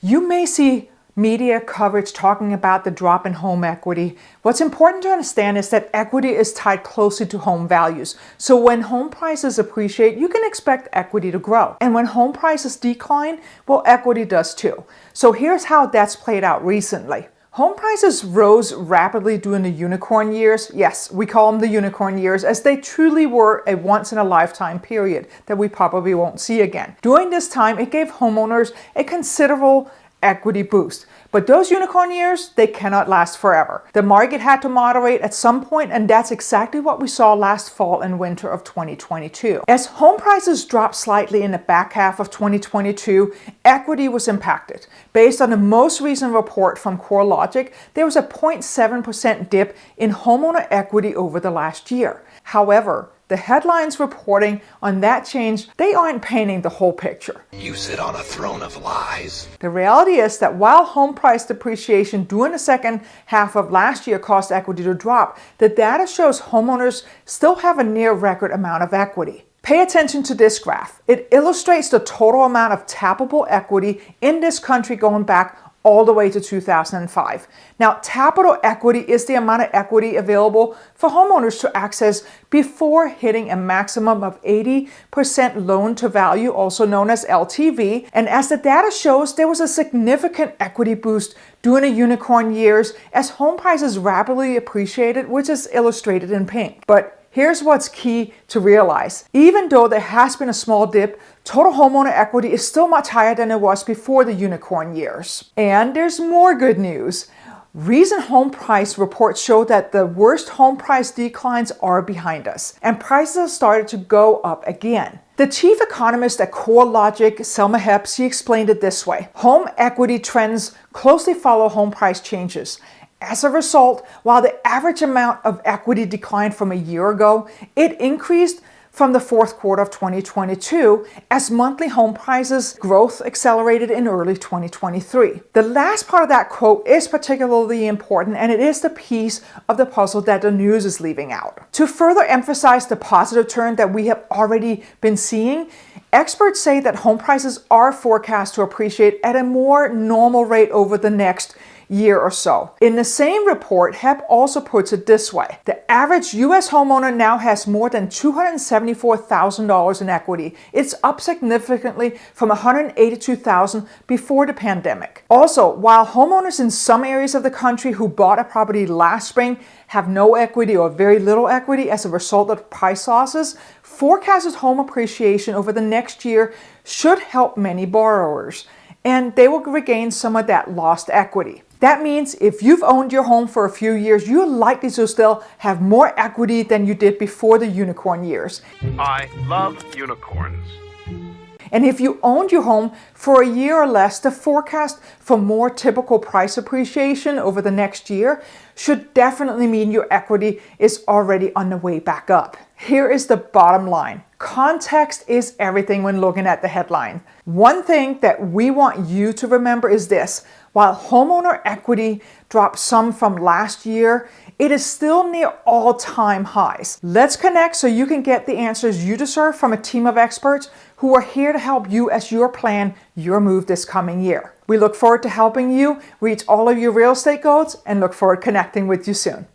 You may see media coverage talking about the drop in home equity. What's important to understand is that equity is tied closely to home values. So when home prices appreciate, you can expect equity to grow. And when home prices decline, well, equity does too. So here's how that's played out recently. Home prices rose rapidly during the unicorn years. Yes, we call them the unicorn years, as they truly were a once-in-a-lifetime period that we probably won't see again. During this time, it gave homeowners a considerable equity boost. But those unicorn years, they cannot last forever. The market had to moderate at some point, and that's exactly what we saw last fall and winter of 2022. As home prices dropped slightly in the back half of 2022, equity was impacted. Based on the most recent report from CoreLogic, there was a 0.7% dip in homeowner equity over the last year. However, the headlines reporting on that change, they aren't painting the whole picture. You sit on a throne of lies. The reality is that while home price depreciation during the second half of last year caused equity to drop, the data shows homeowners still have a near record amount of equity. Pay attention to this graph. It illustrates the total amount of tappable equity in this country going back all the way to 2005. Now, tappable equity is the amount of equity available for homeowners to access before hitting a maximum of 80% loan to value, also known as LTV. And as the data shows, there was a significant equity boost during the unicorn years as home prices rapidly appreciated, which is illustrated in pink. But here's what's key to realize. Even though there has been a small dip, total homeowner equity is still much higher than it was before the unicorn years. And there's more good news. Recent home price reports show that the worst home price declines are behind us, and prices have started to go up again. The chief economist at CoreLogic, Selma Hepp, she explained it this way. Home equity trends closely follow home price changes. As a result, while the average amount of equity declined from a year ago, it increased from the fourth quarter of 2022 as monthly home prices growth accelerated in early 2023. The last part of that quote is particularly important, and it is the piece of the puzzle that the news is leaving out. To further emphasize the positive turn that we have already been seeing, experts say that home prices are forecast to appreciate at a more normal rate over the next year or so. In the same report, Hepp also puts it this way. The average U.S. homeowner now has more than $274,000 in equity. It's up significantly from $182,000 before the pandemic. Also, while homeowners in some areas of the country who bought a property last spring have no equity or very little equity as a result of price losses, forecasted home appreciation over the next year should help many borrowers, and they will regain some of that lost equity. That means if you've owned your home for a few years, you're likely to still have more equity than you did before the unicorn years. I love unicorns. And if you owned your home for a year or less, the forecast for more typical price appreciation over the next year should definitely mean your equity is already on the way back up. Here is the bottom line. Context is everything when looking at the headline. One thing that we want you to remember is this. While homeowner equity dropped some from last year, it is still near all-time highs. Let's connect so you can get the answers you deserve from a team of experts who are here to help you as you plan your move this coming year. We look forward to helping you reach all of your real estate goals and look forward to connecting with you soon.